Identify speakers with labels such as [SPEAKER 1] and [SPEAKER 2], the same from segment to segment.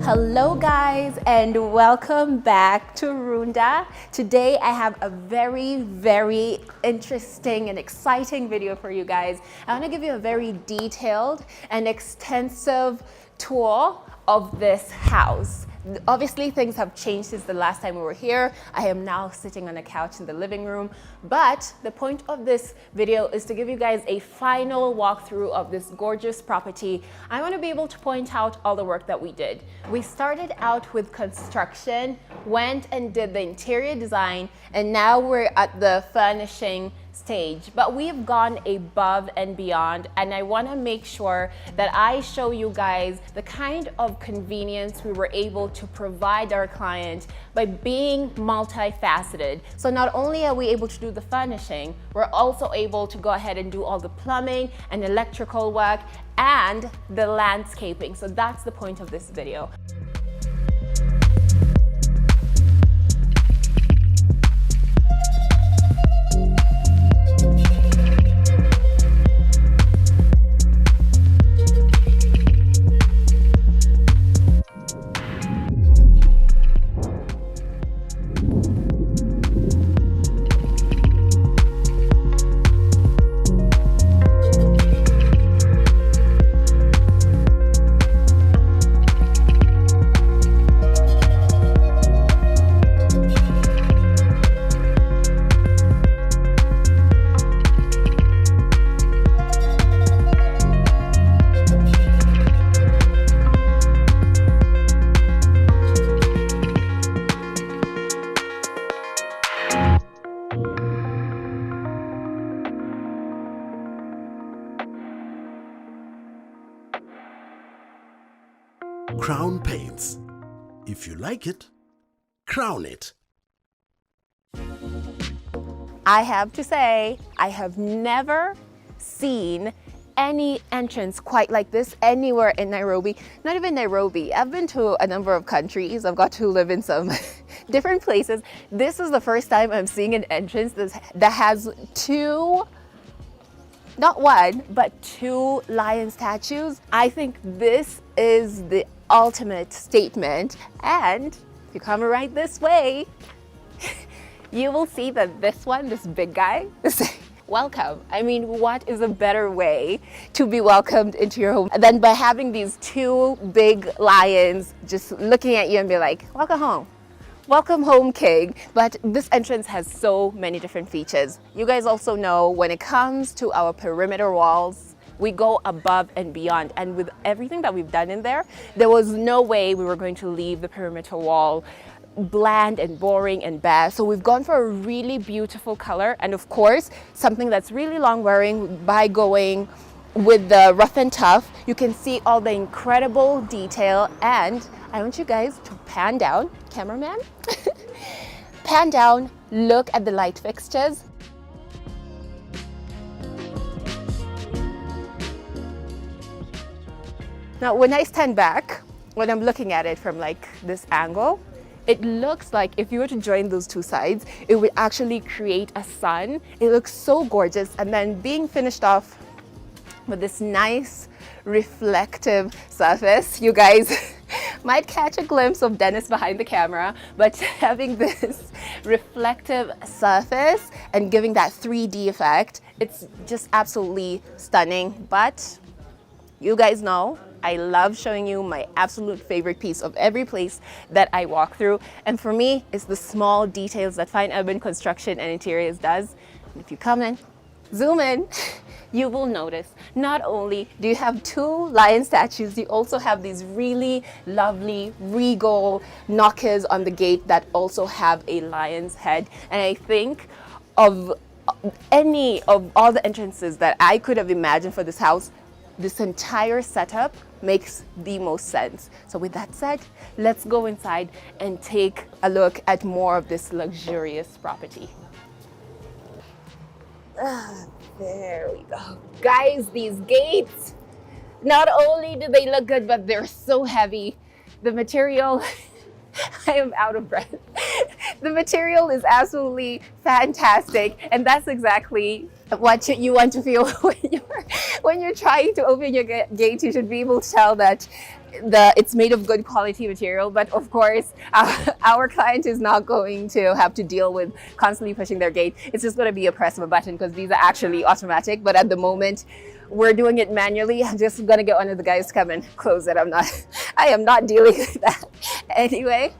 [SPEAKER 1] Hello guys, and welcome back to Runda. Today I have a very interesting and exciting video for you guys. I want to give you a very detailed and extensive tour of this house. Obviously things have changed since the last time we were here. I am now sitting on a couch in the living room, but the point of this video is to give you guys a final walkthrough of this gorgeous property. I want to be able to point out all the work that we did. We started out with construction, went and did the interior design, and now we're at the furnishing stage, but we have gone above and beyond, and I want to make sure that I show you guys the kind of convenience we were able to provide our client by being multifaceted. So not only are we able to do the furnishing, we're also able to go ahead and do all the plumbing and electrical work and the landscaping. So that's the point of this video.
[SPEAKER 2] Crown Paints. If you like it, crown it.
[SPEAKER 1] I have to say, I have never seen any entrance quite like this anywhere in Nairobi. Not even Nairobi. I've been to a number of countries. I've got to live in some different places. This is the first time I'm seeing an entrance that has not one, but two lion statues. I think this is the ultimate statement. And if you come right this way, you will see that this big guy, welcome. I mean, what is a better way to be welcomed into your home than by having these two big lions just looking at you and be like, welcome home. Welcome home, King. But this entrance has so many different features. You guys also know when it comes to our perimeter walls, we go above and beyond. And with everything that we've done in there was no way we were going to leave the perimeter wall bland and boring and bad. So we've gone for a really beautiful color, and of course something that's really long wearing by going with the rough and tough. You can see all the incredible detail, and I want you guys to pan down, cameraman, pan down, look at the light fixtures. Now when I stand back, when I'm looking at it from like this angle, it looks like if you were to join those two sides, it would actually create a sun. It looks so gorgeous, and then being finished off with this nice reflective surface. You guys might catch a glimpse of Dennis behind the camera, but having this reflective surface and giving that 3D effect, it's just absolutely stunning. But you guys know I love showing you my absolute favorite piece of every place that I walk through. And for me, it's the small details that fine urban construction and interiors does. And if you come in, zoom in, you will notice not only do you have two lion statues, you also have these really lovely regal knockers on the gate that also have a lion's head. And I think of any of all the entrances that I could have imagined for this house, this entire setup makes the most sense. So with that said, let's go inside and take a look at more of this luxurious property. There we go. Guys, these gates, not only do they look good, but they're so heavy. The material, I am out of breath. The material is absolutely fantastic, and that's exactly what you want to feel when you're trying to open your gate. You should be able to tell that it's made of good quality material. But of course, our client is not going to have to deal with constantly pushing their gate. It's just going to be a press of a button because these are actually automatic. But at the moment, we're doing it manually. I'm just going to get one of the guys to come and close it. I am not dealing with that. Anyway,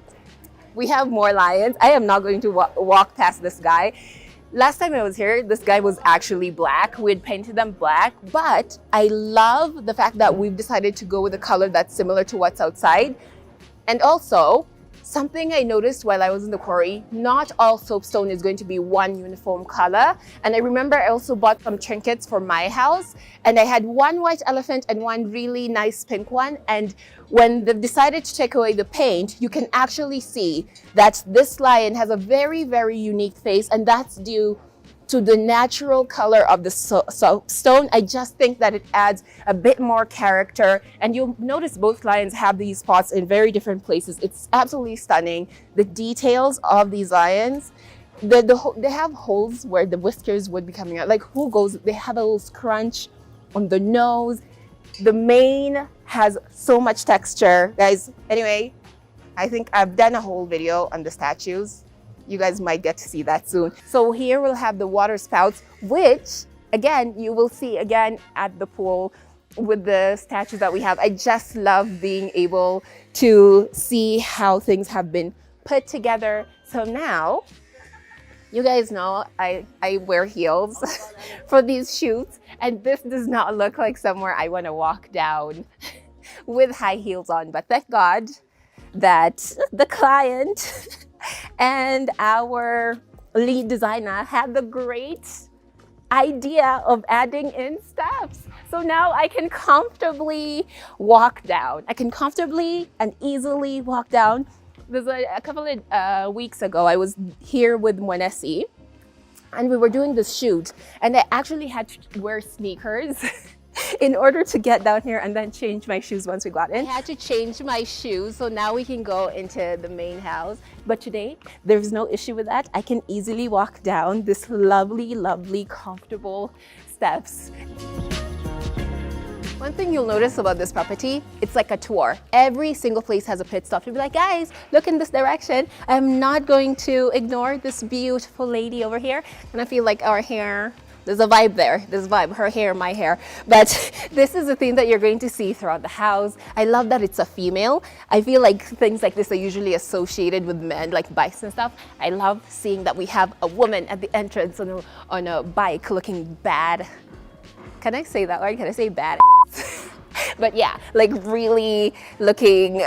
[SPEAKER 1] we have more lions. I am not going to walk past this guy. Last time I was here, this guy was actually black. We had painted them black, but I love the fact that we've decided to go with a color that's similar to what's outside. And also, something I noticed while I was in the quarry, not all soapstone is going to be one uniform color. And I remember I also bought some trinkets for my house, and I had one white elephant and one really nice pink one. And when they've decided to take away the paint, you can actually see that this lion has a very, very unique face, and that's due to the natural color of the soapstone. I just think that it adds a bit more character, and you'll notice both lions have these spots in very different places. It's absolutely stunning. The details of these lions, they have holes where the whiskers would be coming out. Like, they have a little scrunch on the nose. The mane has so much texture, guys. Anyway, I think I've done a whole video on the statues. You guys might get to see that soon. So here we'll have the water spouts, which again, you will see again at the pool with the statues that we have. I just love being able to see how things have been put together. So now, you guys know I wear heels for these shoots, and this does not look like somewhere I want to walk down with high heels on. But thank God that the client and our lead designer had the great idea of adding in steps. So now I can comfortably walk down. I can comfortably and easily walk down. There's a couple of weeks ago, I was here with Mwanesi, and we were doing this shoot, and I actually had to wear sneakers in order to get down here and then change my shoes once we got in. I had to change my shoes, so now we can go into the main house. But today, there's no issue with that. I can easily walk down this lovely, lovely, comfortable steps. One thing you'll notice about this property, it's like a tour. Every single place has a pit stop to be like, guys, look in this direction. I'm not going to ignore this beautiful lady over here. And I feel like our hair, there's a vibe there. There's a vibe, her hair, my hair. But this is a theme that you're going to see throughout the house. I love that it's a female. I feel like things like this are usually associated with men, like bikes and stuff. I love seeing that we have a woman at the entrance on a bike looking bad. Can I say that word? Can I say bad? But yeah, like really looking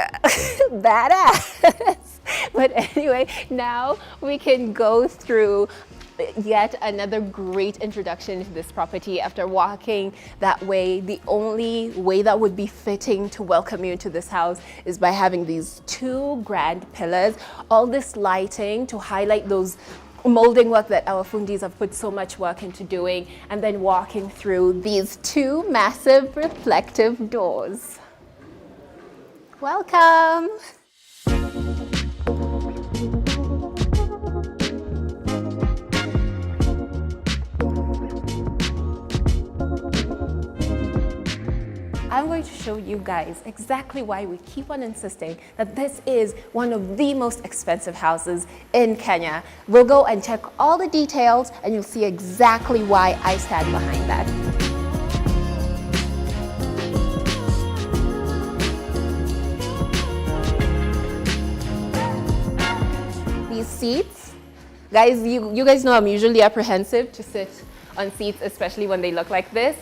[SPEAKER 1] badass. But anyway, now we can go through yet another great introduction to this property. After walking that way, the only way that would be fitting to welcome you into this house is by having these two grand pillars, all this lighting to highlight those molding work that our fundis have put so much work into doing, and then walking through these two massive reflective doors. Welcome. I'm going to show you guys exactly why we keep on insisting that this is one of the most expensive houses in Kenya. We'll go and check all the details, and you'll see exactly why I stand behind that. These seats, guys, you guys know I'm usually apprehensive to sit on seats, especially when they look like this.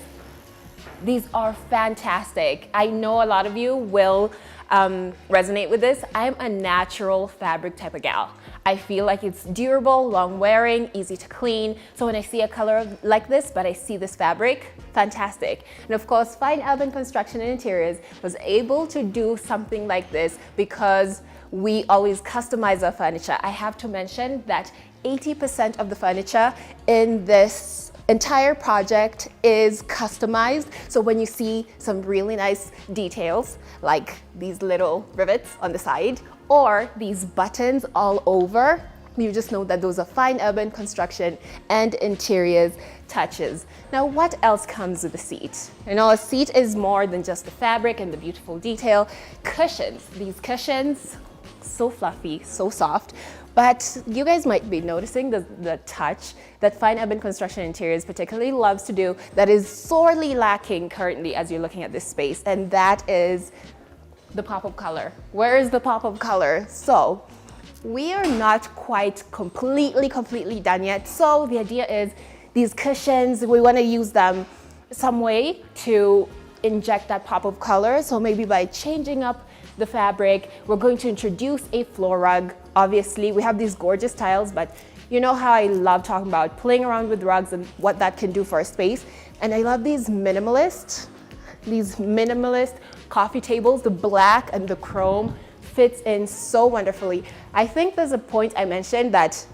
[SPEAKER 1] These are fantastic. I know a lot of you will resonate with this. I'm a natural fabric type of gal. I feel like it's durable, long wearing, easy to clean. So when I see a color like this, but I see this fabric, fantastic. And of course, Fine Urban Construction and Interiors was able to do something like this because we always customize our furniture. I have to mention that 80% of the furniture in this entire project is customized. So when you see some really nice details, like these little rivets on the side, or these buttons all over, you just know that those are fine urban construction and interiors touches. Now, what else comes with the seat? You know, a seat is more than just the fabric and the beautiful detail. Cushions, these cushions, so fluffy, so soft. But you guys might be noticing the touch that fine urban construction interiors particularly loves to do that is sorely lacking currently as you're looking at this space, and that is the pop of color. Where is the pop of color? So we are not quite completely done yet. So the idea is these cushions, we want to use them some way to inject that pop of color. So maybe by changing up the fabric, we're going to introduce a floor rug. Obviously, we have these gorgeous tiles, but you know how I love talking about playing around with rugs and what that can do for a space. And I love these minimalist coffee tables. The black and the chrome fits in so wonderfully. I think there's a point I mentioned that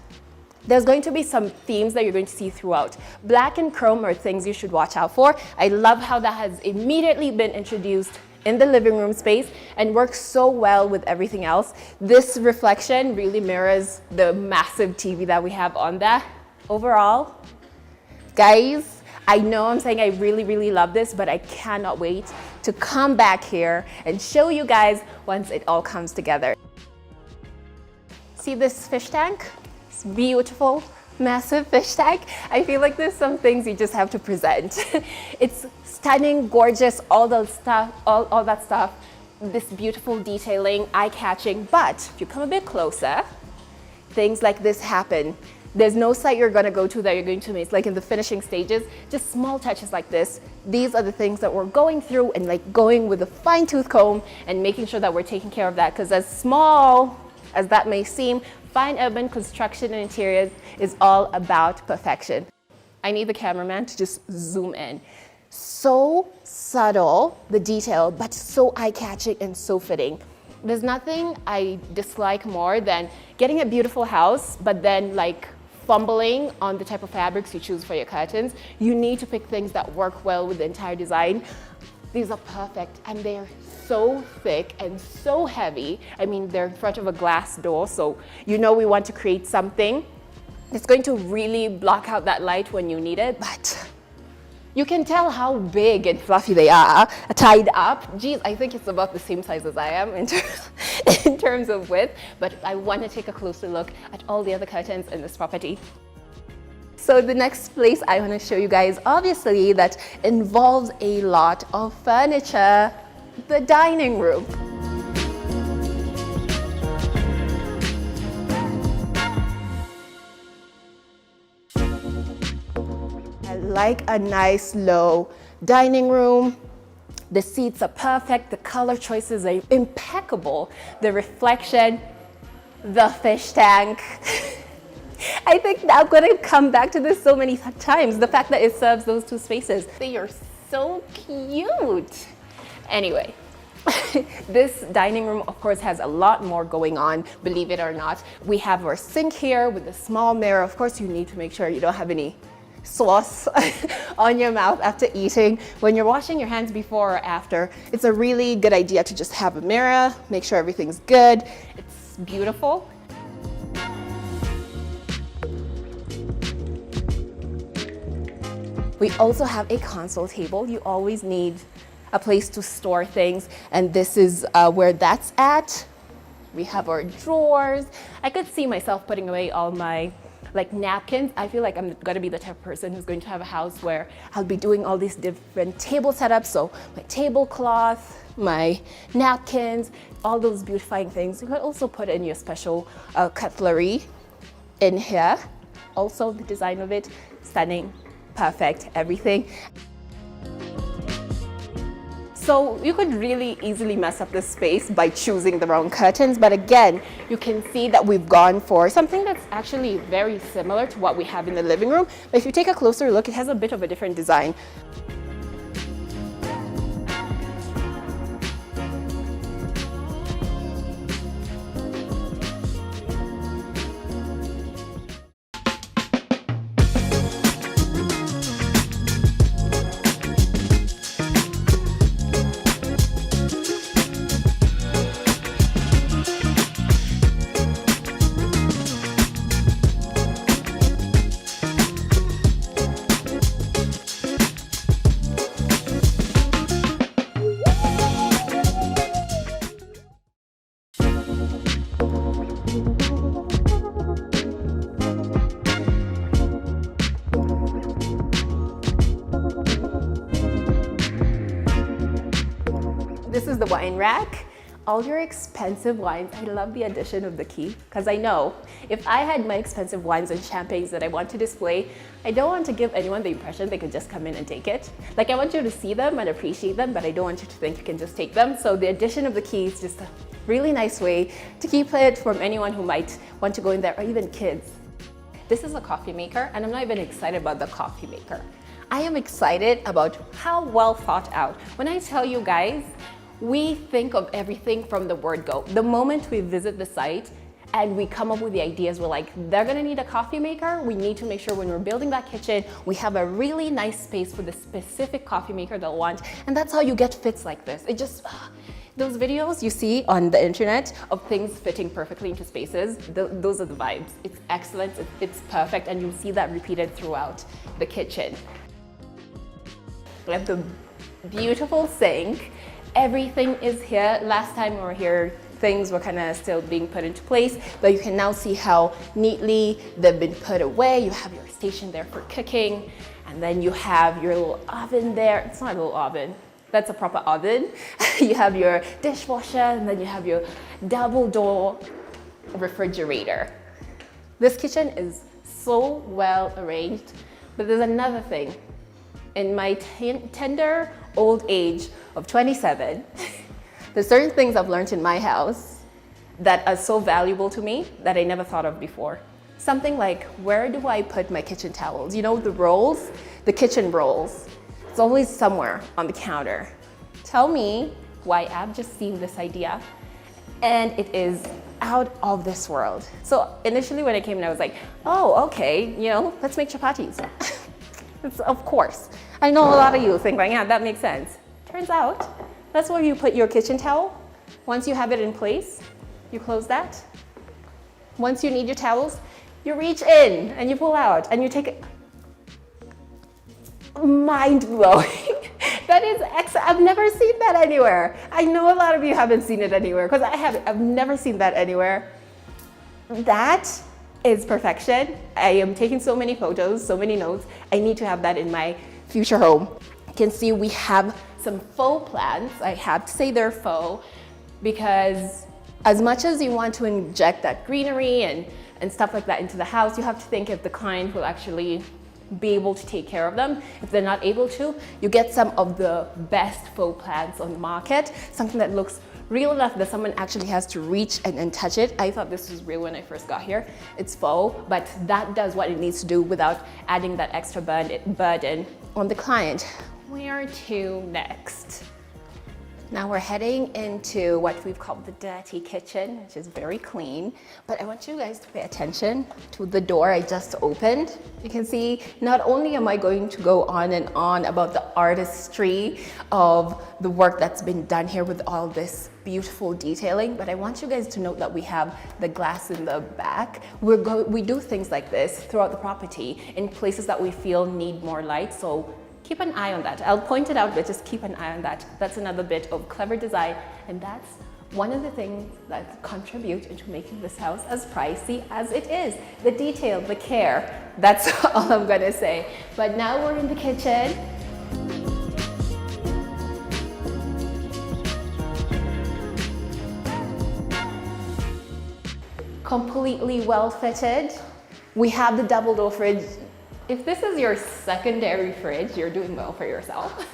[SPEAKER 1] there's going to be some themes that you're going to see throughout. Black and chrome are things you should watch out for. I love how that has immediately been introduced in the living room space and works so well with everything else. This reflection really mirrors the massive TV that we have on that. Overall, guys, I know I'm saying I really love this, but I cannot wait to come back here and show you guys once it all comes together. See this fish tank? It's beautiful, massive fish tank. I feel like there's some things you just have to present. It's stunning, gorgeous, all that stuff, this beautiful detailing, eye-catching, but if you come a bit closer, things like this happen. There's no site you're gonna go to that you're going to miss, like in the finishing stages, just small touches like this. These are the things that we're going through and like going with a fine-tooth comb and making sure that we're taking care of that, because as small as that may seem, fine urban construction and interiors is all about perfection. I need the cameraman to just zoom in. So subtle, the detail, but so eye-catching and so fitting. There's nothing I dislike more than getting a beautiful house, but then like fumbling on the type of fabrics you choose for your curtains. You need to pick things that work well with the entire design. These are perfect, and they're so thick and so heavy. I mean, they're in front of a glass door, so you know we want to create something that's going to really block out that light when you need it, but you can tell how big and fluffy they are, tied up. Geez, I think it's about the same size as I am in terms of width, but I want to take a closer look at all the other curtains in this property. So the next place I want to show you guys, obviously, that involves a lot of furniture, the dining room. Like a nice low dining room. The seats are perfect, the color choices are impeccable, the reflection, the fish tank. I think I'm gonna come back to this so many times, the fact that it serves those two spaces. They are so cute. Anyway, this dining room, of course, has a lot more going on, believe it or not. We have our sink here with a small mirror. Of course, you need to make sure you don't have any sauce on your mouth after eating. When you're washing your hands before or after, it's a really good idea to just have a mirror, make sure everything's good. It's beautiful. We also have a console table. You always need a place to store things, and this is where that's at. We have our drawers. I could see myself putting away all my like napkins. I feel like I'm gonna be the type of person who's going to have a house where I'll be doing all these different table setups. So my tablecloth, my napkins, all those beautifying things. You could also put in your special cutlery in here. Also, the design of it, stunning, perfect, everything. So you could really easily mess up this space by choosing the wrong curtains, but again, you can see that we've gone for something that's actually very similar to what we have in the living room. But if you take a closer look, it has a bit of a different design. is the wine rack. All your expensive wines. I love the addition of the key because I know if I had my expensive wines and champagnes that I want to display, I don't want to give anyone the impression they could just come in and take it. Like, I want you to see them and appreciate them, but I don't want you to think you can just take them. So the addition of the key is just a really nice way to keep it from anyone who might want to go in there, or even kids. This is a coffee maker, and I'm not even excited about the coffee maker. I am excited about how well thought out. When I tell you guys, we think of everything from the word go. The moment we visit the site and we come up with the ideas, we're like, they're gonna need a coffee maker. We need to make sure when we're building that kitchen, we have a really nice space for the specific coffee maker they'll want. And that's how you get fits like this. It just, those videos you see on the internet of things fitting perfectly into spaces, those are the vibes. It's excellent, it's perfect, and you'll see that repeated throughout the kitchen. We have the beautiful sink. Everything is here. Last time we were here, things were kind of still being put into place, but you can now see how neatly they've been put away. You have your station there for cooking, and then you have your little oven there. It's not a little oven, that's a proper oven. You have your dishwasher, and then you have your double door refrigerator. This kitchen is so well arranged, but there's another thing. In my tender old age of 27, there's certain things I've learned in my house that are so valuable to me that I never thought of before. Something like, where do I put my kitchen towels? You know, the rolls, the kitchen rolls. It's always somewhere on the counter. Tell me why I've just seen this idea, and it is out of this world. So initially when I came in, I was like, oh, okay, you know, let's make chapatis. Of course. I know a lot of you think like, yeah, that makes sense. Turns out, that's where you put your kitchen towel. Once you have it in place, you close that. Once you need your towels, you reach in and you pull out and you take it. Mind blowing. That is excellent. I've never seen that anywhere. I know a lot of you haven't seen it anywhere because I've never seen that anywhere. That is perfection. I am taking so many photos, so many notes. I need to have that in my future home. You can see we have some faux plants. I have to say they're faux because as much as you want to inject that greenery and stuff like that into the house, you have to think if the client will actually be able to take care of them. If they're not able to, you get some of the best faux plants on the market, something that looks real enough that someone actually has to reach and touch it. I thought this was real when I first got here. It's faux, but that does what it needs to do without adding that extra burden on the client. Where to next? Now we're heading into what we've called the dirty kitchen, which is very clean. But I want you guys to pay attention to the door I just opened. You can see not only am I going to go on and on about the artistry of the work that's been done here with all this beautiful detailing, but I want you guys to note that we have the glass in the back. We do things like this throughout the property in places that we feel need more light. So keep an eye on that. I'll point it out, but just keep an eye on that. That's another bit of clever design, and that's one of the things that contribute into making this house as pricey as it is. The detail, the care, that's all I'm gonna say. But now we're in the kitchen. Completely well fitted. We have the double door fridge. If this is your secondary fridge, you're doing well for yourself.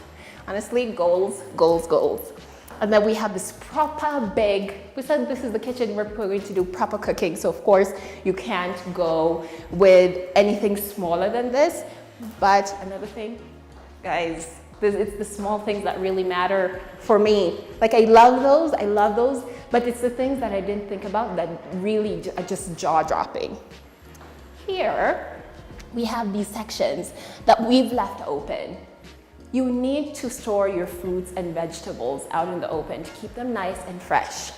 [SPEAKER 1] Honestly, goals, goals, goals. And then we have this proper big, we said this is the kitchen where we're going to do proper cooking. So of course you can't go with anything smaller than this. But another thing, guys, it's the small things that really matter for me. Like I love those, but it's the things that I didn't think about that really are just jaw-dropping. Here, we have these sections that we've left open. You need to store your fruits and vegetables out in the open to keep them nice and fresh.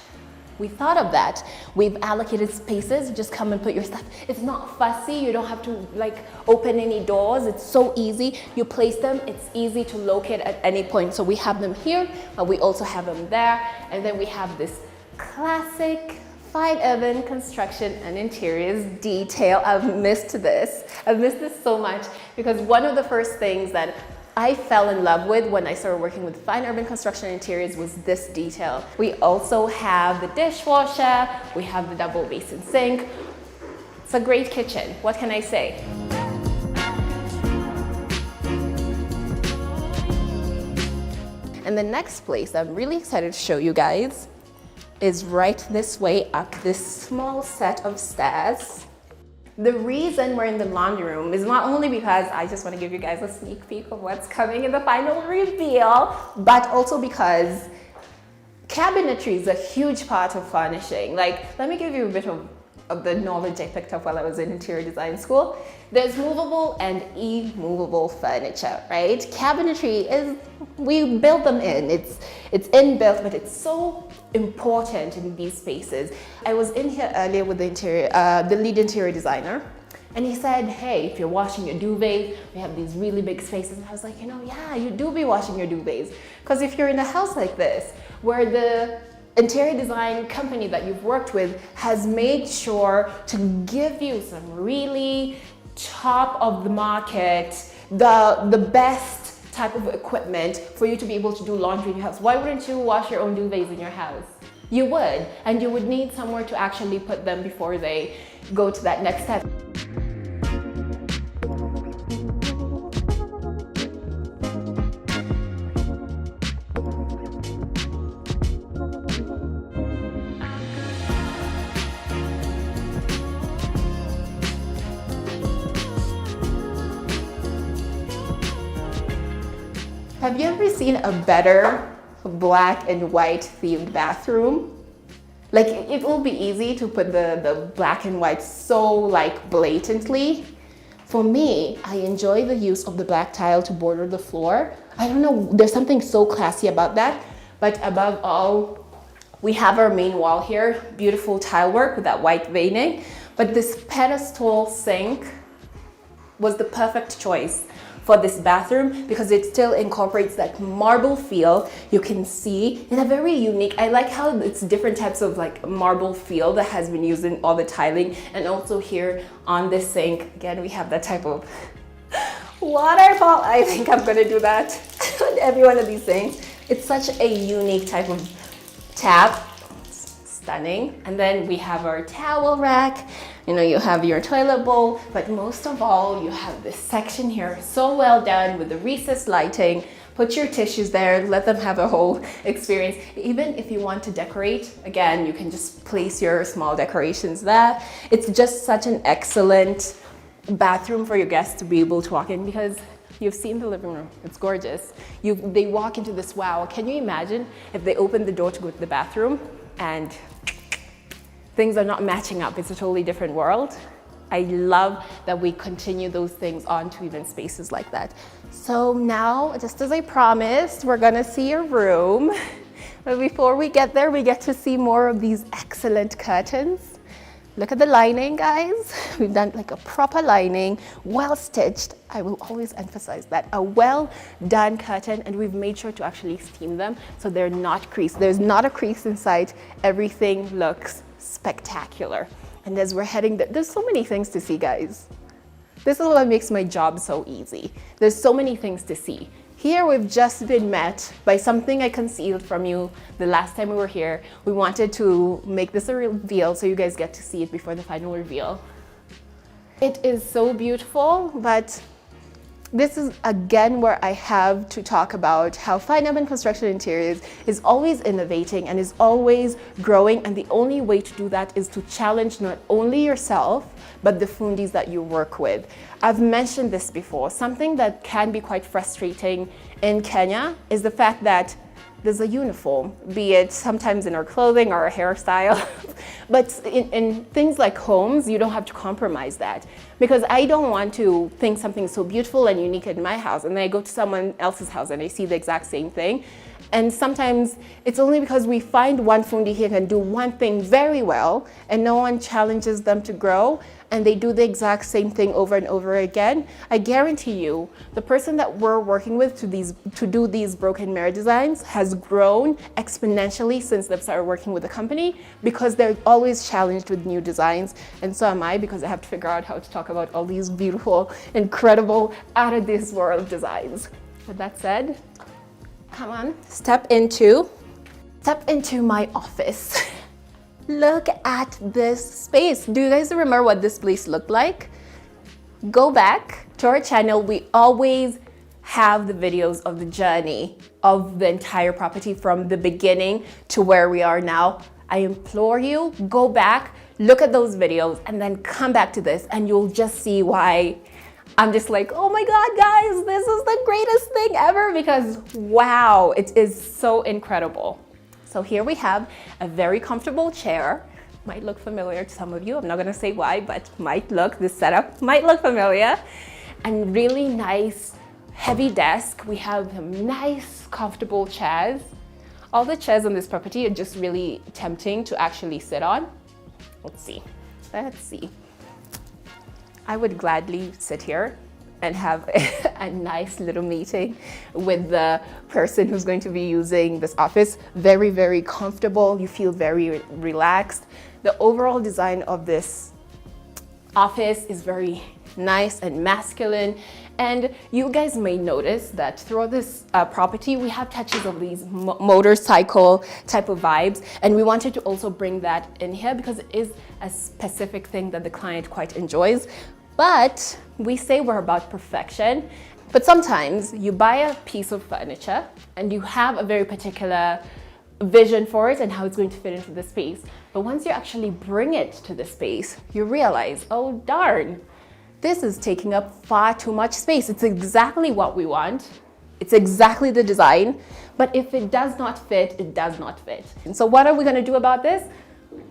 [SPEAKER 1] We thought of that. We've allocated spaces, just come and put your stuff. It's not fussy, you don't have to like open any doors. It's so easy. You place them, it's easy to locate at any point. So we have them here, but we also have them there. And then we have this classic fine urban construction and interiors detail. I've missed this so much because one of the first things that I fell in love with when I started working with fine urban construction interiors was this detail. We also have the dishwasher, we have the double basin sink. It's a great kitchen, what can I say? And the next place I'm really excited to show you guys is right this way up this small set of stairs. The reason we're in the laundry room is not only because I just want to give you guys a sneak peek of what's coming in the final reveal, but also because cabinetry is a huge part of furnishing. Like, let me give you a bit of the knowledge I picked up while I was in interior design school. There's movable and immovable furniture, right? Cabinetry is, we build them in. It's inbuilt, but it's so important in these spaces. I was in here earlier with the lead interior designer, and he said, hey, if you're washing your duvets, we have these really big spaces. And I was like, you know, yeah, you do be washing your duvets. Because if you're in a house like this, where the interior design company that you've worked with has made sure to give you some really top of the market, the best type of equipment for you to be able to do laundry in your house. Why wouldn't you wash your own duvets in your house? You would, and you would need somewhere to actually put them before they go to that next step. Have you ever seen a better black and white themed bathroom? Like, it will be easy to put the black and white so like blatantly. For me, I enjoy the use of the black tile to border the floor. I don't know, there's something so classy about that. But above all, we have our main wall here, beautiful tile work with that white veining. But this pedestal sink was the perfect choice for this bathroom because it still incorporates that marble feel. You can see in a very unique, I like how it's different types of like marble feel that has been used in all the tiling. And also here on this sink, again, we have that type of waterfall. I think I'm gonna do that on every one of these things. It's such a unique type of tap. Stunning. And then we have our towel rack. You know, you have your toilet bowl, but most of all, you have this section here, so well done with the recessed lighting. Put your tissues there, let them have a whole experience. Even if you want to decorate, again, you can just place your small decorations there. It's just such an excellent bathroom for your guests to be able to walk in because you've seen the living room, it's gorgeous. They walk into this, wow, can you imagine if they open the door to go to the bathroom and things are not matching up, it's a totally different world. I love that we continue those things on to even spaces like that. So now, just as I promised, we're gonna see a room. But before we get there, we get to see more of these excellent curtains. Look at the lining, guys. We've done like a proper lining, well stitched. I will always emphasize that, a well done curtain, and we've made sure to actually steam them so they're not creased. There's not a crease in sight. Everything looks spectacular. And as we're heading there, there's so many things to see, guys. This is what makes my job so easy. There's so many things to see. Here we've just been met by something I concealed from you the last time we were here. We wanted to make this a reveal so you guys get to see it before the final reveal. It is so beautiful, but this is again where I have to talk about how fine urban construction interiors is always innovating and is always growing, and the only way to do that is to challenge not only yourself, but the fundis that you work with. I've mentioned this before. Something that can be quite frustrating in Kenya is the fact that there's a uniform, be it sometimes in our clothing or our hairstyle. But in things like homes, you don't have to compromise that. Because I don't want to think something so beautiful and unique in my house, and then I go to someone else's house and I see the exact same thing. And sometimes it's only because we find one fundi here can do one thing very well and no one challenges them to grow, and they do the exact same thing over and over again. I guarantee you, the person that we're working with to do these broken mirror designs has grown exponentially since they've started working with the company, because they're always challenged with new designs. And so am I, because I have to figure out how to talk about all these beautiful, incredible, out of this world designs. With that said, come on, step into my office. Look at this space. Do you guys remember what this place looked like? Go back to our channel. We always have the videos of the journey of the entire property from the beginning to where we are now. I implore you, go back, look at those videos, and then come back to this, and you'll just see why I'm just like, oh my God, guys, this is the greatest thing ever, because wow, it is so incredible. So here we have a very comfortable chair. Might look familiar to some of you. I'm not gonna say why, but this setup might look familiar. And really nice, heavy desk. We have nice, comfortable chairs. All the chairs on this property are just really tempting to actually sit on. Let's see. I would gladly sit here and have a nice little meeting with the person who's going to be using this office. Very, very comfortable. You feel very relaxed. The overall design of this office is very nice and masculine. And you guys may notice that throughout this property, we have touches of these motorcycle type of vibes. And we wanted to also bring that in here because it is a specific thing that the client quite enjoys. But we say we're about perfection. But sometimes you buy a piece of furniture and you have a very particular vision for it and how it's going to fit into the space. But once you actually bring it to the space, you realize, oh darn, this is taking up far too much space. It's exactly what we want. It's exactly the design. But if it does not fit, it does not fit. And so what are we going to do about this?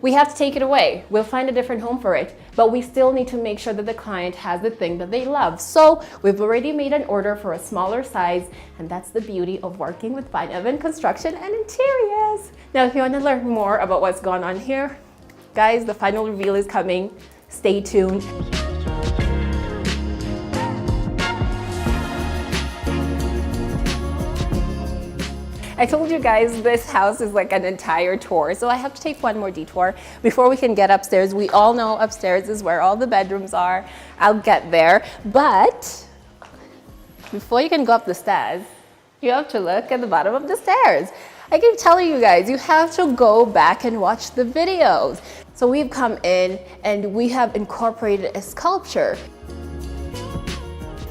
[SPEAKER 1] We have to take it away. We'll find a different home for it, but we still need to make sure that the client has the thing that they love. So we've already made an order for a smaller size, and that's the beauty of working with Fine Urban Construction and Interiors. Now, if you want to learn more about what's going on here, guys, the final reveal is coming. Stay tuned. I told you guys this house is like an entire tour, so I have to take one more detour before we can get upstairs. We all know upstairs is where all the bedrooms are. I'll get there, but before you can go up the stairs, you have to look at the bottom of the stairs. I keep telling you guys, you have to go back and watch the videos. So we've come in and we have incorporated a sculpture.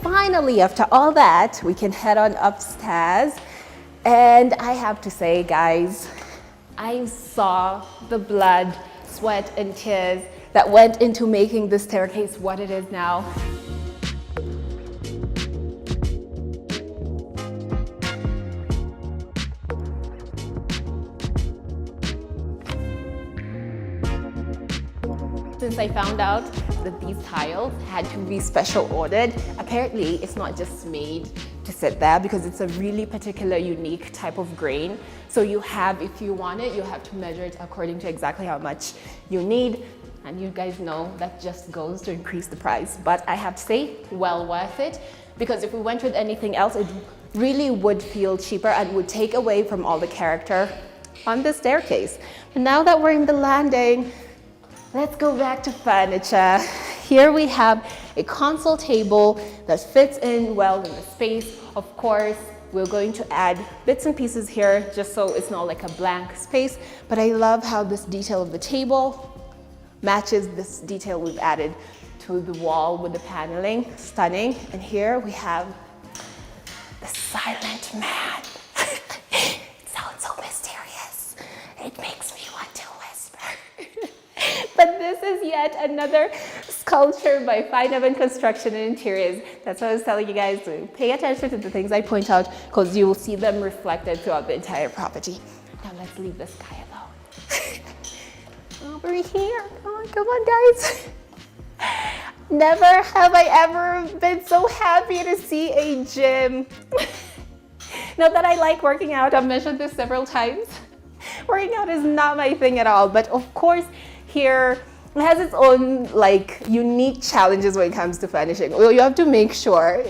[SPEAKER 1] Finally, after all that, we can head on upstairs. And I have to say, guys, I saw the blood, sweat, and tears that went into making this staircase what it is now. Since I found out that these tiles had to be special ordered, apparently it's not just made to sit there because it's a really particular, unique type of grain. So you have, if you want it, you have to measure it according to exactly how much you need. And you guys know that just goes to increase the price. But I have to say, well worth it, because if we went with anything else, it really would feel cheaper and would take away from all the character on the staircase. And now that we're in the landing, let's go back to furniture. Here we have a console table that fits in well in the space. Of course, we're going to add bits and pieces here just so it's not like a blank space. But I love how this detail of the table matches this detail we've added to the wall with the paneling. Stunning. And here we have the silent man. It sounds so mysterious. It makes me want to whisper. But this is yet another sculpture by Fine Urban Construction and Interiors. That's what I was telling you guys to pay attention to the things I point out, because you will see them reflected throughout the entire property. Now let's leave this guy alone. Over here. Come on, guys. Never have I ever been so happy to see a gym. Not that I like working out. I've mentioned this several times. Working out is not my thing at all, but of course, here it has its own like unique challenges when it comes to furnishing. Well, you have to make sure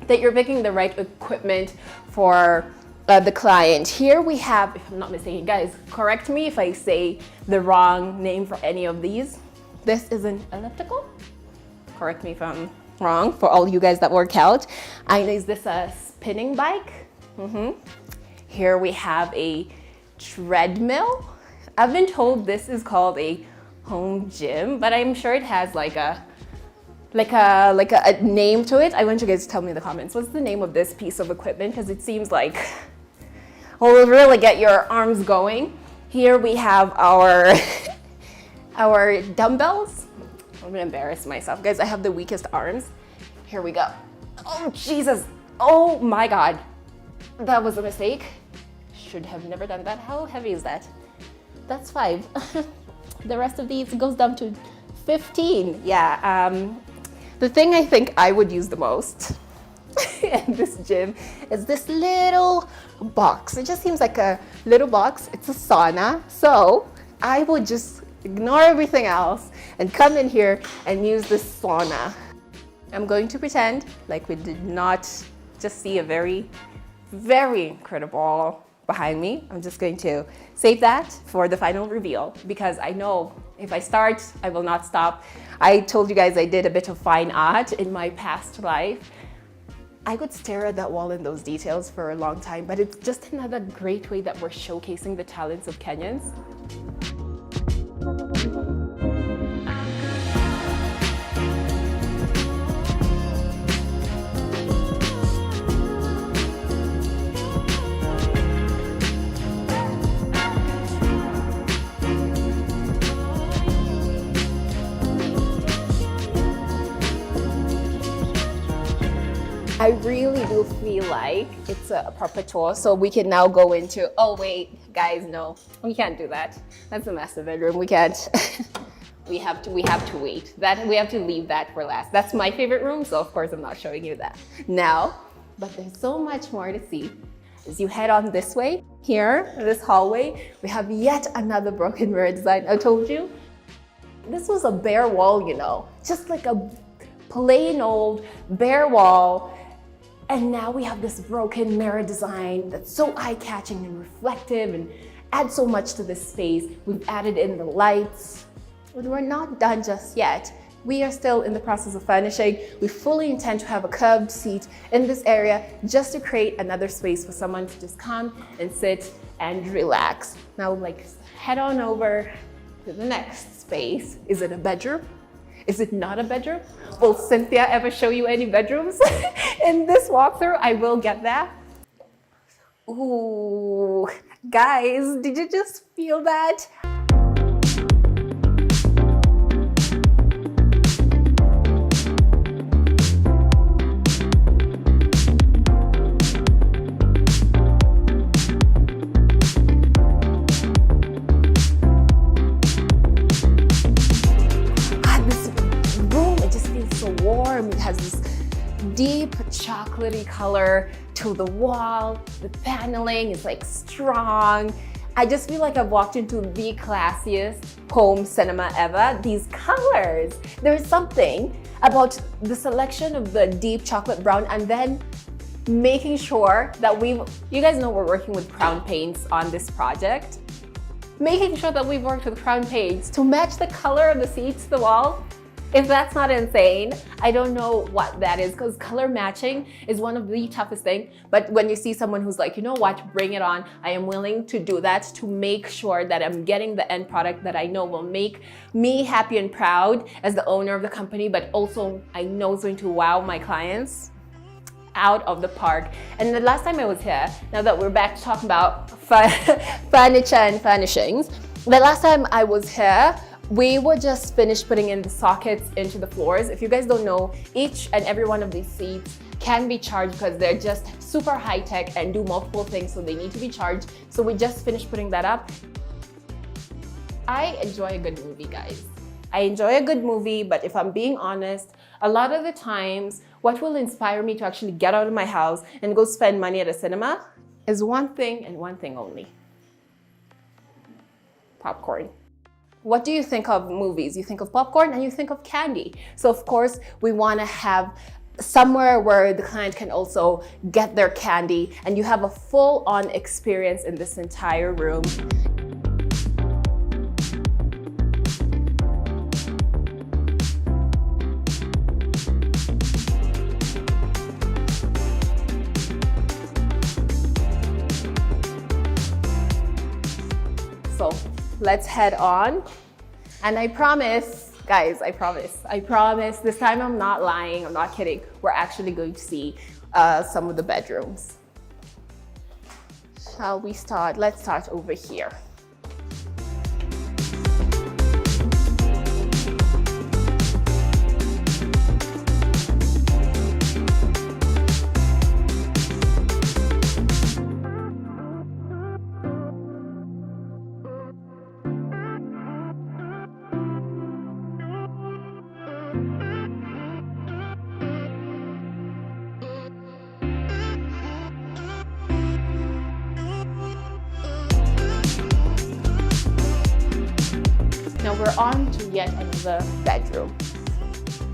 [SPEAKER 1] that you're picking the right equipment for the client. Here we have, if I'm not mistaken, guys, correct me if I say the wrong name for any of these. This is an elliptical. Correct me if I'm wrong for all you guys that work out. Is this a spinning bike? Here we have a treadmill. I've been told this is called a home gym, but I'm sure it has like a name to it. I want you guys to tell me in the comments, what's the name of this piece of equipment? Because it seems like will really get your arms going. Here we have our our dumbbells. I'm gonna embarrass myself, guys. I have the weakest arms. Here we go. Oh Jesus! Oh my God, that was a mistake. Should have never done that. How heavy is that? That's 5. The rest of these goes down to 15. Yeah. The thing I think I would use the most in this gym is this little box. It just seems like a little box. It's a sauna. So I would just ignore everything else and come in here and use this sauna. I'm going to pretend like we did not just see a very, very incredible behind me. I'm just going to save that for the final reveal because I know if I start, I will not stop. I told you guys I did a bit of fine art in my past life. I could stare at that wall and those details for a long time, but it's just another great way that we're showcasing the talents of Kenyans. I really do feel like it's a proper tour, so we can now go into, oh wait, guys, no, we can't do that. That's a master bedroom, we can't. we have to wait. We have to leave that for last. That's my favorite room, so of course I'm not showing you that now, but there's so much more to see. As you head on this way, here, this hallway, we have yet another broken mirror design. I told you, this was a bare wall, you know, just like a plain old bare wall. And now we have this broken mirror design that's so eye-catching and reflective and adds so much to this space. We've added in the lights, but we're not done just yet. We are still in the process of furnishing. We fully intend to have a curved seat in this area just to create another space for someone to just come and sit and relax. Now, like, head on over to the next space. Is it a bedroom? Is it not a bedroom? Will Cynthia ever show you any bedrooms in this walkthrough? I will get that. Ooh, guys, did you just feel that? It has this deep chocolatey color to the wall. The paneling is like strong. I just feel like I've walked into the classiest home cinema ever. These colors, there's something about the selection of the deep chocolate brown and then making sure that you guys know we're working with Crown Paints on this project. Making sure that we've worked with Crown Paints to match the color of the seats to the wall. If that's not insane, I don't know what that is, because color matching is one of the toughest things. But when you see someone who's like, you know what, bring it on, I am willing to do that to make sure that I'm getting the end product that I know will make me happy and proud as the owner of the company, but also I know it's going to wow my clients out of the park. And the last time I was here, now that we're back to talking about furniture and furnishings, the last time I was here, we were just finished putting in the sockets into the floors. If you guys don't know, each and every one of these seats can be charged because they're just super high tech and do multiple things, so they need to be charged. So we just finished putting that up. I enjoy a good movie, guys. I enjoy a good movie, but if I'm being honest, a lot of the times, what will inspire me to actually get out of my house and go spend money at a cinema is one thing and one thing only: popcorn. What do you think of movies? You think of popcorn and you think of candy. So of course, we want to have somewhere where the client can also get their candy and you have a full-on experience in this entire room. let's head on. And I promise, guys, I promise, this time I'm not lying, I'm not kidding. We're actually going to see some of the bedrooms. Shall we start? Let's start over here. Now we're on to yet another bedroom.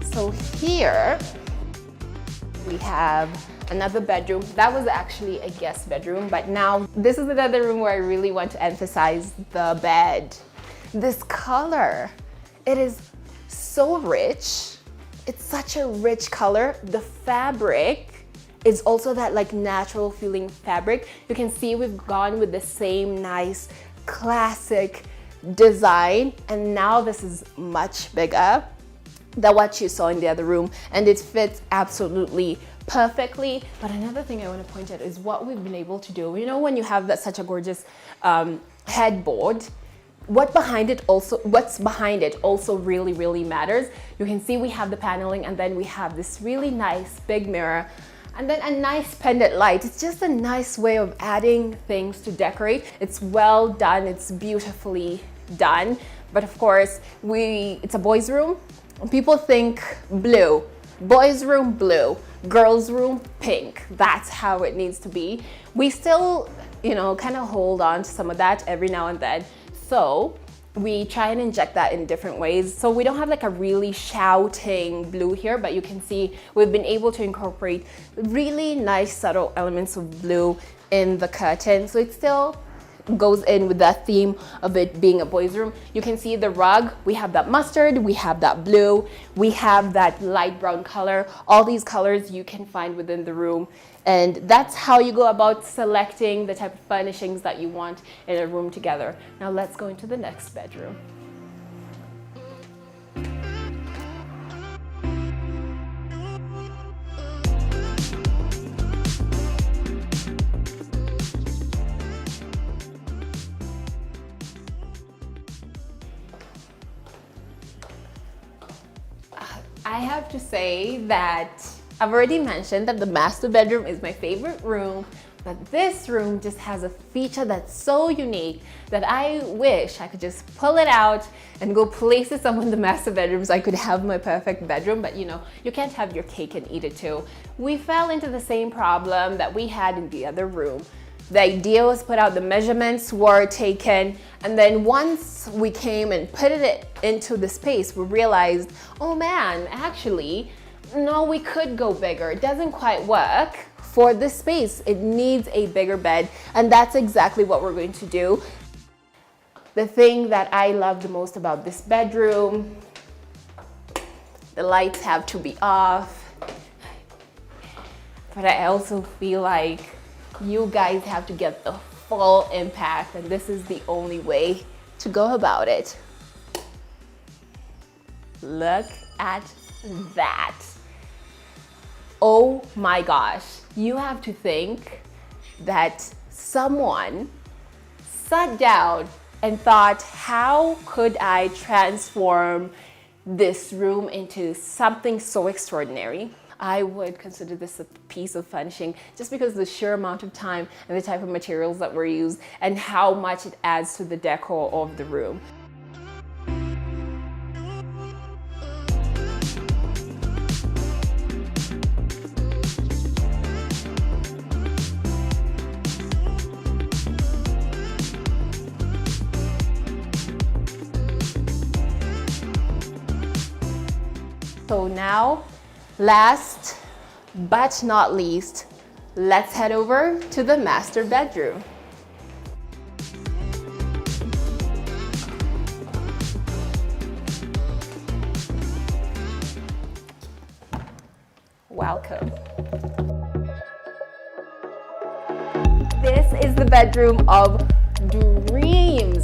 [SPEAKER 1] So here we have another bedroom. That was actually a guest bedroom, but now this is another room where I really want to emphasize the bed. This color, it is so rich. It's such a rich color. The fabric is also that like natural feeling fabric. You can see we've gone with the same nice classic design, and now this is much bigger than what you saw in the other room, and it fits absolutely perfectly. But another thing I want to point out is what we've been able to do. You know, when you have that such a gorgeous headboard, what's behind it also really matters. You can see we have the paneling, and then we have this really nice big mirror, and then a nice pendant light. It's just a nice way of adding things to decorate. It's well done, it's beautifully done. But of course, it's a boys' room. People think blue. Boys' room blue, girls' room pink. That's how it needs to be. We still, you know, kind of hold on to some of that every now and then. So we try and inject that in different ways. So we don't have like a really shouting blue here, but you can see we've been able to incorporate really nice subtle elements of blue in the curtain. So it still goes in with that theme of it being a boys' room. You can see the rug, we have that mustard, we have that blue, we have that light brown color. All these colors you can find within the room. And that's how you go about selecting the type of furnishings that you want in a room together. Now let's go into the next bedroom. I have to say that I've already mentioned that the master bedroom is my favorite room, but this room just has a feature that's so unique that I wish I could just pull it out and go places some of the master bedrooms. I could have my perfect bedroom, but you know, you can't have your cake and eat it too. We fell into the same problem that we had in the other room. The idea was put out, the measurements were taken, and then once we came and put it into the space, we realized, oh man, actually, no, we could go bigger. It doesn't quite work for this space. It needs a bigger bed, and that's exactly what we're going to do. The thing that I love the most about this bedroom, the lights have to be off, but I also feel like you guys have to get the full impact, and this is the only way to go about it. Look at that. Oh my gosh. You have to think that someone sat down and thought, how could I transform this room into something so extraordinary? I would consider this a piece of furnishing just because of the sheer amount of time and the type of materials that were used and how much it adds to the decor of the room. So now, last but not least, let's head over to the master bedroom. Welcome. This is the bedroom of dreams.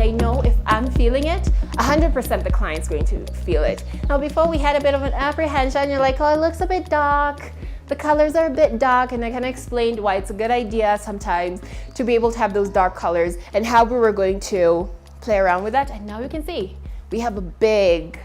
[SPEAKER 1] I know if I'm feeling it, 100% the client's going to feel it. Now, before we had a bit of an apprehension, you're like, oh, it looks a bit dark. The colors are a bit dark, and I kind of explained why it's a good idea sometimes to be able to have those dark colors and how we were going to play around with that. And now you can see we have a big,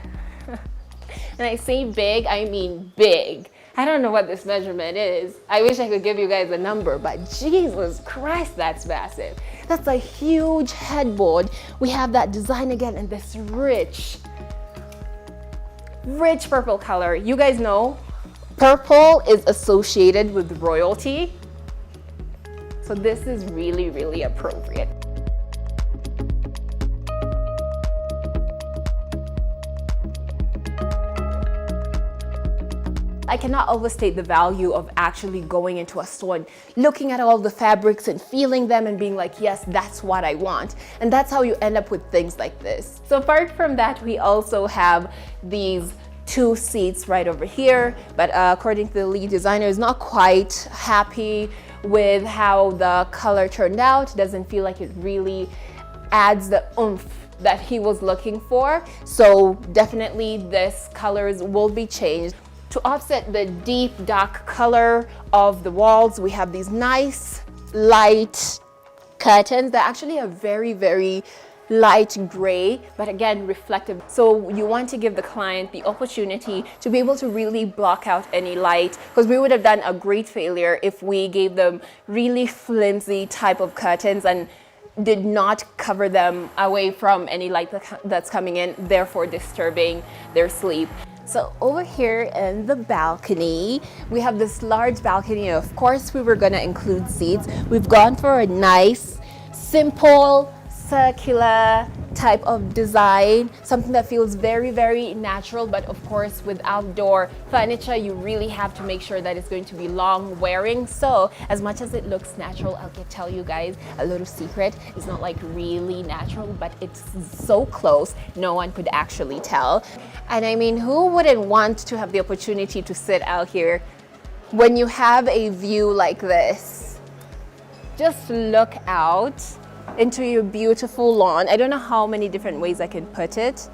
[SPEAKER 1] and I say big, I mean big. I don't know what this measurement is. I wish I could give you guys a number, but Jesus Christ, that's massive. That's a huge headboard. We have that design again in this rich purple color. You guys know purple is associated with royalty. So this is really, really appropriate. I cannot overstate the value of actually going into a store and looking at all the fabrics and feeling them and being like, yes, that's what I want. And that's how you end up with things like this. So apart from that, we also have these 2 seats right over here, but according to the lead designer, is not quite happy with how the color turned out. Doesn't feel like it really adds the oomph that he was looking for. So definitely this colors will be changed. To offset the deep dark color of the walls, we have these nice light curtains that actually are very, very light gray, but again reflective. So you want to give the client the opportunity to be able to really block out any light, because we would have done a great failure if we gave them really flimsy type of curtains and did not cover them away from any light that's coming in, therefore disturbing their sleep. So over here in the balcony, we have this large balcony. Of course, we were gonna include seats. We've gone for a nice, simple, circular type of design, something that feels very, very natural, but of course with outdoor furniture, you really have to make sure that it's going to be long wearing. So as much as it looks natural, I'll tell you guys a little secret. It's not like really natural, but it's so close, no one could actually tell. And I mean, who wouldn't want to have the opportunity to sit out here when you have a view like this? Just look out into your beautiful lawn. I don't know how many different ways I can put it.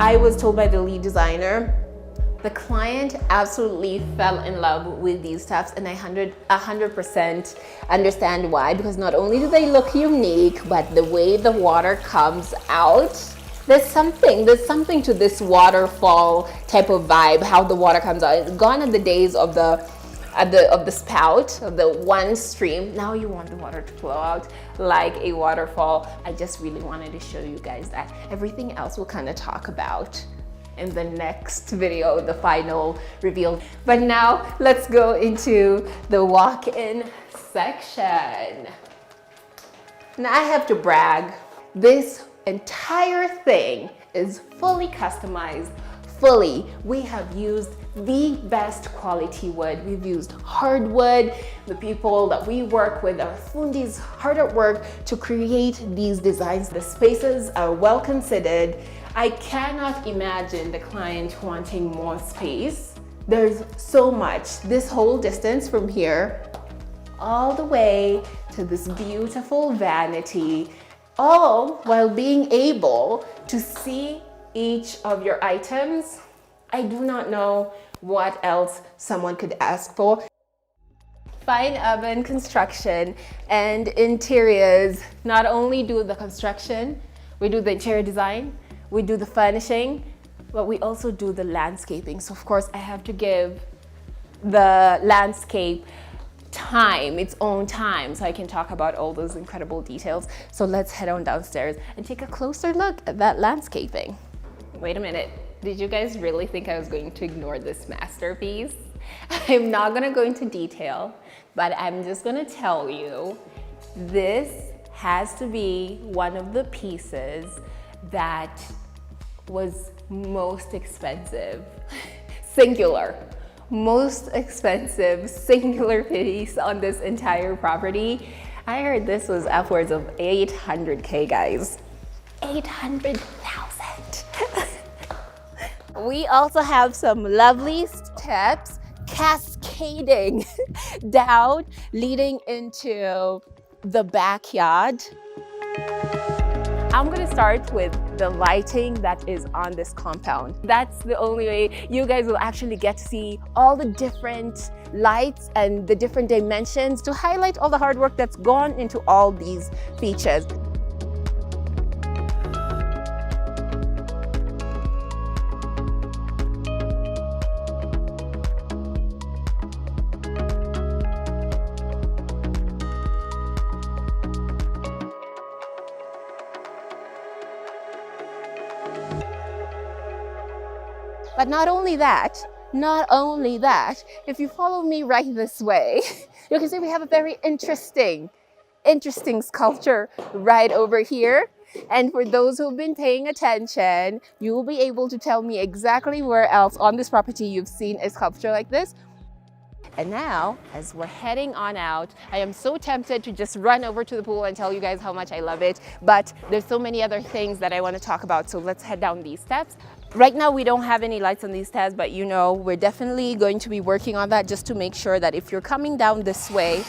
[SPEAKER 1] I was told by the lead designer, the client absolutely fell in love with these stuffs, and I 100% understand why, because not only do they look unique, but the way the water comes out, there's something to this waterfall type of vibe, how the water comes out. It's gone are the days of the spout, of the one stream. Now you want the water to flow out like a waterfall. I just really wanted to show you guys that. Everything else we'll kind of talk about in the next video, the final reveal. But now let's go into the walk-in section. Now I have to brag. This entire thing is fully customized. Fully. We have used the best quality wood. We've used hardwood. The people that we work with are fundis hard at work to create these designs. The spaces are well considered. I cannot imagine the client wanting more space. There's so much. This whole distance from here all the way to this beautiful vanity, all while being able to see each of your items. I do not know what else someone could ask for. Fine urban construction and interiors not only do the construction, we do the interior design, we do the furnishing, but we also do the landscaping. So of course I have to give the landscape time, its own time, so I can talk about all those incredible details. So let's head on downstairs and take a closer look at that landscaping. Wait a minute, did you guys really think I was going to ignore this masterpiece? I'm not gonna go into detail, but I'm just gonna tell you, this has to be one of the pieces that was most expensive, singular, most expensive singular piece on this entire property. I heard this was upwards of 800K, guys. 800,000. We also have some lovely steps cascading down, leading into the backyard. I'm gonna start with the lighting that is on this compound. That's the only way you guys will actually get to see all the different lights and the different dimensions to highlight all the hard work that's gone into all these features. But not only that, if you follow me right this way, you can see we have a very interesting sculpture right over here. And for those who've been paying attention, you will be able to tell me exactly where else on this property you've seen a sculpture like this. And now, as we're heading on out, I am so tempted to just run over to the pool and tell you guys how much I love it. But there's so many other things that I want to talk about, so let's head down these steps. Right now, we don't have any lights on these steps, but you know, we're definitely going to be working on that just to make sure that if you're coming down this way,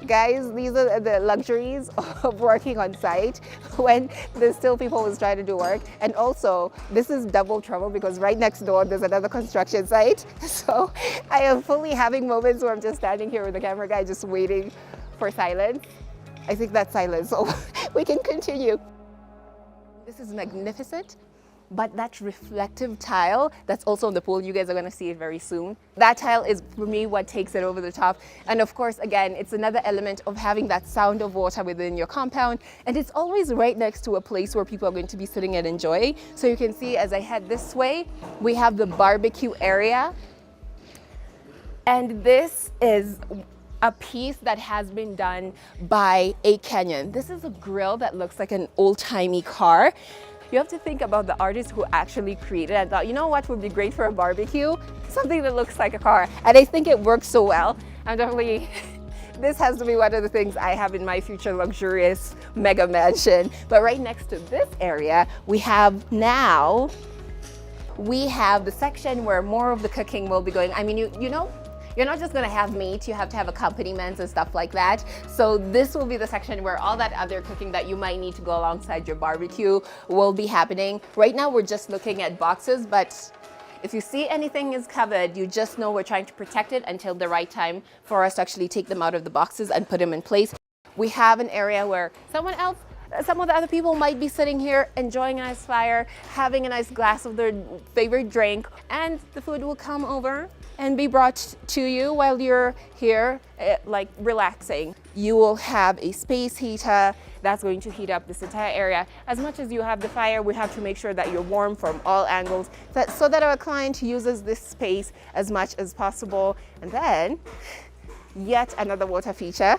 [SPEAKER 1] guys, these are the luxuries of working on site when there's still people who's trying to do work. And also, this is double trouble because right next door, there's another construction site. So I am fully having moments where I'm just standing here with the camera guy, just waiting for silence. I think that's silence, so we can continue. This is magnificent. But that reflective tile that's also in the pool, you guys are gonna see it very soon. That tile is, for me, what takes it over the top. And of course, again, it's another element of having that sound of water within your compound. And it's always right next to a place where people are going to be sitting and enjoying. So you can see as I head this way, we have the barbecue area. And this is a piece that has been done by a Kenyan. This is a grill that looks like an old-timey car. You have to think about the artist who actually created it and thought, you know what would be great for a barbecue? Something that looks like a car. And I think it works so well. I'm definitely, this has to be one of the things I have in my future luxurious mega mansion. But right next to this area, we have the section where more of the cooking will be going. I mean, you know, you're not just gonna have meat, you have to have accompaniments and stuff like that. So this will be the section where all that other cooking that you might need to go alongside your barbecue will be happening. Right now, we're just looking at boxes, but if you see anything is covered, you just know we're trying to protect it until the right time for us to actually take them out of the boxes and put them in place. We have an area where some of the other people might be sitting here enjoying a nice fire, having a nice glass of their favorite drink, and the food will come over and be brought to you while you're here, like relaxing. You will have a space heater that's going to heat up this entire area. As much as you have the fire, we have to make sure that you're warm from all angles so that our client uses this space as much as possible. And then, yet another water feature.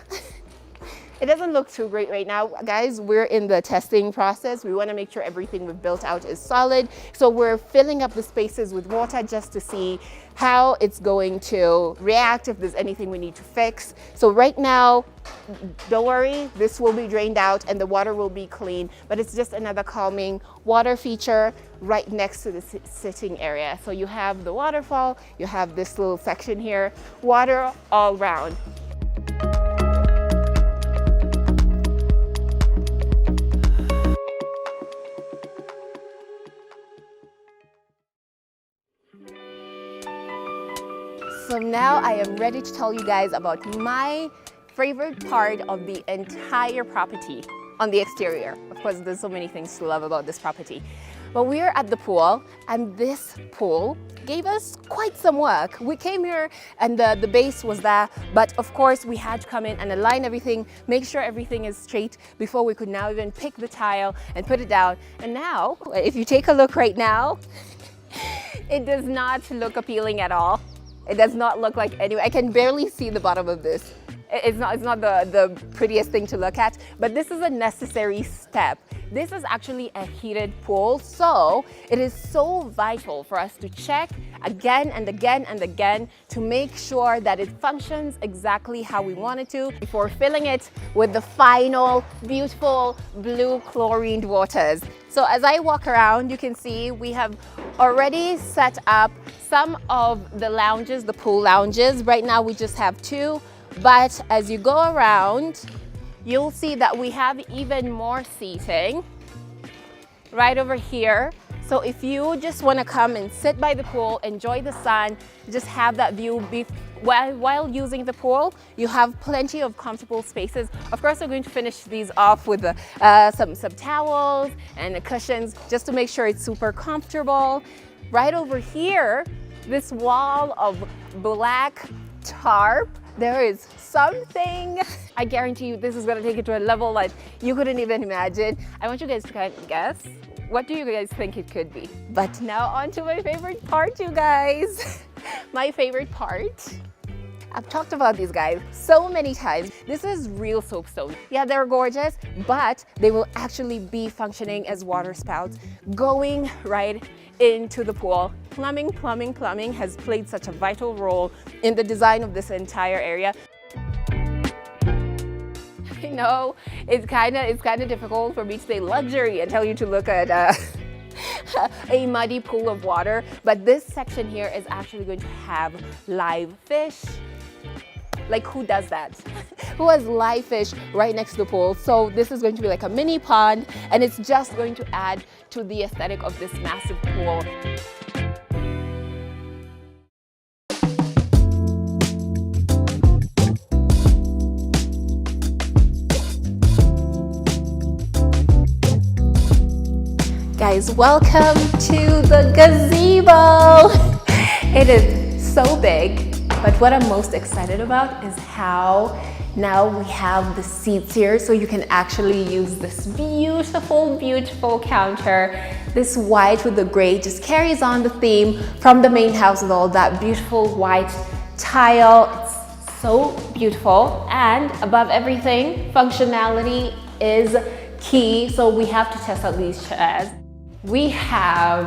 [SPEAKER 1] It doesn't look too great right now, guys. We're in the testing process. We want to make sure everything we've built out is solid. So we're filling up the spaces with water just to see how it's going to react, if there's anything we need to fix. So right now, don't worry, this will be drained out and the water will be clean, but it's just another calming water feature right next to the sitting area. So you have the waterfall, you have this little section here, water all around. So now I am ready to tell you guys about my favorite part of the entire property on the exterior. Of course, there's so many things to love about this property. But we are at the pool, and this pool gave us quite some work. We came here and the base was there, but of course we had to come in and align everything, make sure everything is straight before we could now even pick the tile and put it down. And now, if you take a look right now, it does not look appealing at all. It does not look like any, I can barely see the bottom of this. it's not the prettiest thing to look at, but this is a necessary step. This is actually a heated pool, so it is so vital for us to check again and again and again to make sure that it functions exactly how we want it to before filling it with the final beautiful blue chlorined waters. So as I walk around, you can see we have already set up some of the lounges, the pool lounges. Right now we just have 2, but as you go around, you'll see that we have even more seating right over here. So if you just want to come and sit by the pool, enjoy the sun, just have that view while using the pool, you have plenty of comfortable spaces. Of course, we're going to finish these off with some towels and the cushions just to make sure it's super comfortable. Right over here, this wall of black tarp, there is something. I guarantee you this is going to take it to a level that you couldn't even imagine. I want you guys to kind of guess. What do you guys think it could be? But now on to my favorite part, you guys. My favorite part. I've talked about these guys so many times. This is real soapstone. Yeah, they're gorgeous, but they will actually be functioning as water spouts going right into the pool. Plumbing has played such a vital role in the design of this entire area. I know it's kind of difficult for me to say luxury and tell you to look at a muddy pool of water, but this section here is actually going to have live fish. Like, who does that? Who has live fish right next to the pool? So this is going to be like a mini pond, and it's just going to add to the aesthetic of this massive pool. Guys, welcome to the gazebo. It is so big. But what I'm most excited about is how now we have the seats here, so you can actually use this beautiful counter. This white with the gray just carries on the theme from the main house with all that beautiful white tile. It's so beautiful, and above everything, functionality is key. So we have to test out these chairs. We have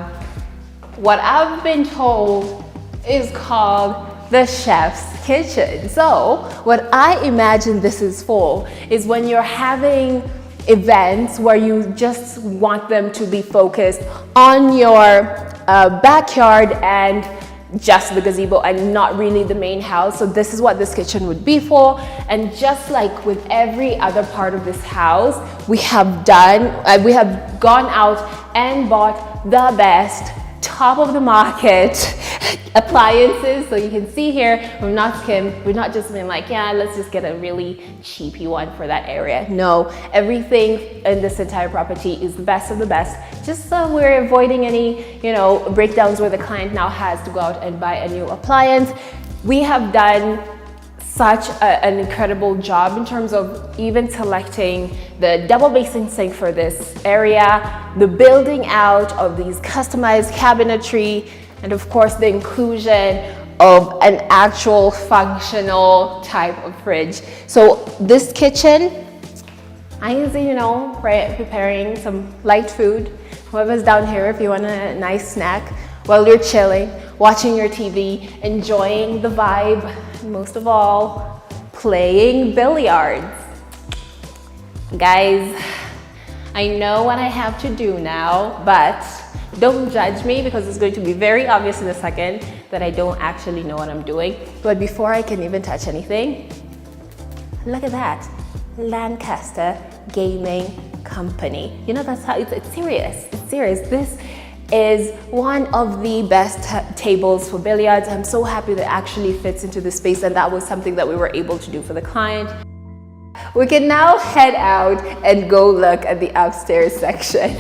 [SPEAKER 1] what I've been told is called the chef's kitchen. So what I imagine this is for is when you're having events where you just want them to be focused on your backyard and just the gazebo and not really the main house. So this is what this kitchen would be for. And just like with every other part of this house, we have gone out and bought the best top of the market appliances. So you can see here, we're not just been like, yeah, let's just get a really cheapy one for that area. No, everything in this entire property is the best of the best. Just so we're avoiding any, breakdowns where the client now has to go out and buy a new appliance. We have done such an incredible job in terms of even selecting the double basin sink for this area, the building out of these customized cabinetry, and of course the inclusion of an actual functional type of fridge. So this kitchen, I can see, preparing some light food. Whoever's down here, if you want a nice snack while you're chilling, watching your TV, enjoying the vibe, most of all, playing billiards. Guys, I know what I have to do now, but don't judge me because it's going to be very obvious in a second that I don't actually know what I'm doing. But before I can even touch anything, look at that, Lancaster Gaming Company. That's how it's serious. It's serious. This is one of the best tables for billiards. I'm so happy that it actually fits into the space, and that was something that we were able to do for the client. We can now head out and go look at the upstairs section.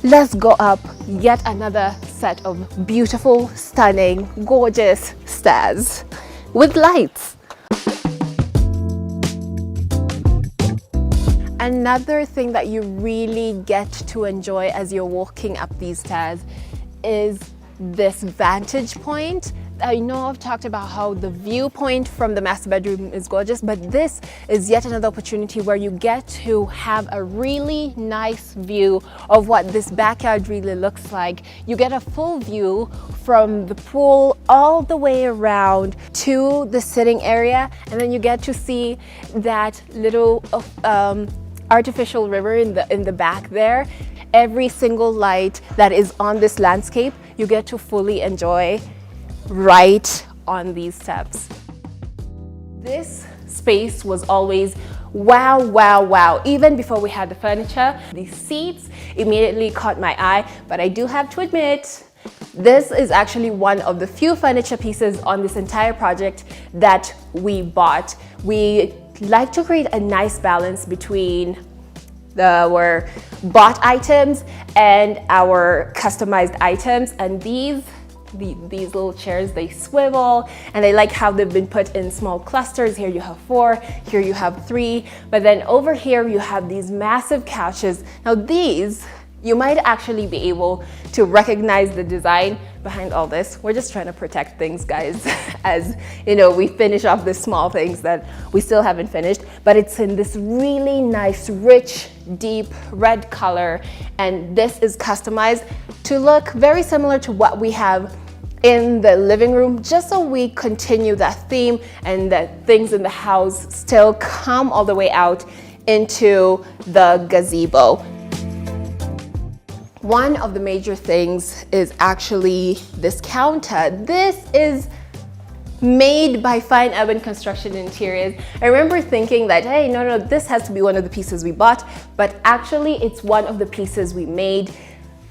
[SPEAKER 1] Let's go up yet another set of beautiful, stunning, gorgeous stairs with lights. Another thing that you really get to enjoy as you're walking up these stairs is this vantage point I know I've talked about how the viewpoint from the master bedroom is gorgeous, but this is yet another opportunity where you get to have a really nice view of what this backyard really looks like. You get a full view from the pool all the way around to the sitting area, and then you get to see that little artificial river in the back there. Every single light that is on this landscape, you get to fully enjoy right on these steps. This space was always wow, wow, wow. Even before we had the furniture, these seats immediately caught my eye, but I do have to admit, this is actually one of the few furniture pieces on this entire project that we bought. We like to create a nice balance between our bought items and our customized items, and these little chairs, they swivel, and I like how they've been put in small clusters. Here you have 4, here you have 3, but then over here you have these massive couches. Now these, you might actually be able to recognize the design behind all this. We're just trying to protect things, guys, as you know, we finish off the small things that we still haven't finished, but it's in this really nice, rich, deep red color, and this is customized to look very similar to what we have in the living room, just so we continue that theme and that things in the house still come all the way out into the gazebo. One of the major things is actually this counter. This is made by Fine Urban Construction Interiors. I remember thinking that, hey, no, this has to be one of the pieces we bought, but actually it's one of the pieces we made.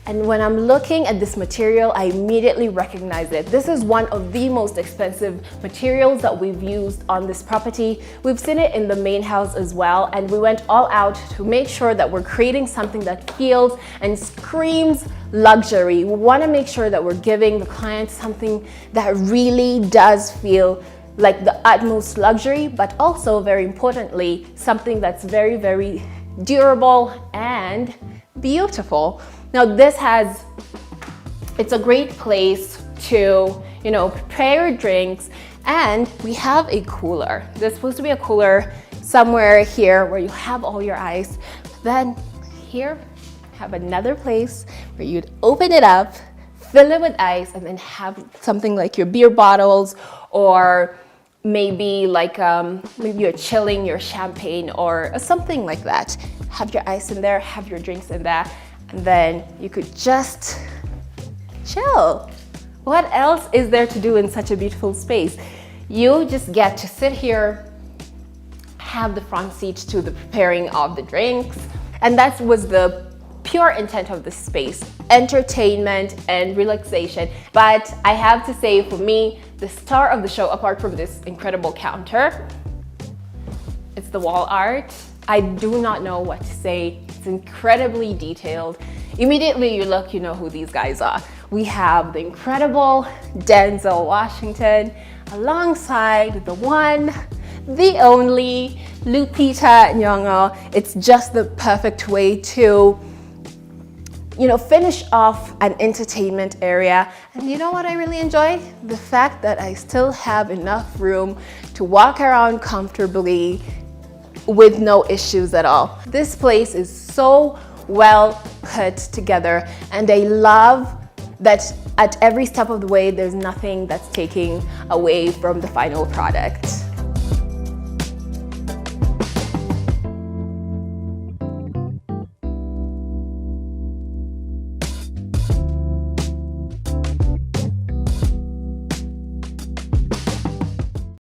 [SPEAKER 1] And when I'm looking at this material, I immediately recognize it. This is one of the most expensive materials that we've used on this property. We've seen it in the main house as well, and we went all out to make sure that we're creating something that feels and screams luxury. We want to make sure that we're giving the client something that really does feel like the utmost luxury, but also, very importantly, something that's very, very durable and beautiful. Now it's a great place to, you know, prepare your drinks, and we have a cooler. There's supposed to be a cooler somewhere here where you have all your ice. Then here, have another place where you'd open it up, fill it with ice, and then have something like your beer bottles, or maybe like maybe you're chilling your champagne or something like that. Have your ice in there, have your drinks in there, and then you could just chill. What else is there to do in such a beautiful space? You just get to sit here, have the front seat to the preparing of the drinks, and that was the pure intent of the space, entertainment and relaxation. But I have to say, for me, the star of the show, apart from this incredible counter, it's the wall art. I do not know what to say. It's incredibly detailed. Immediately you look, you know who these guys are. We have the incredible Denzel Washington alongside the one, the only Lupita Nyong'o. It's just the perfect way to, you know, finish off an entertainment area. And you know what I really enjoy? The fact that I still have enough room to walk around comfortably with no issues at all. This place is so well put together, and I love that at every step of the way, there's nothing that's taking away from the final product.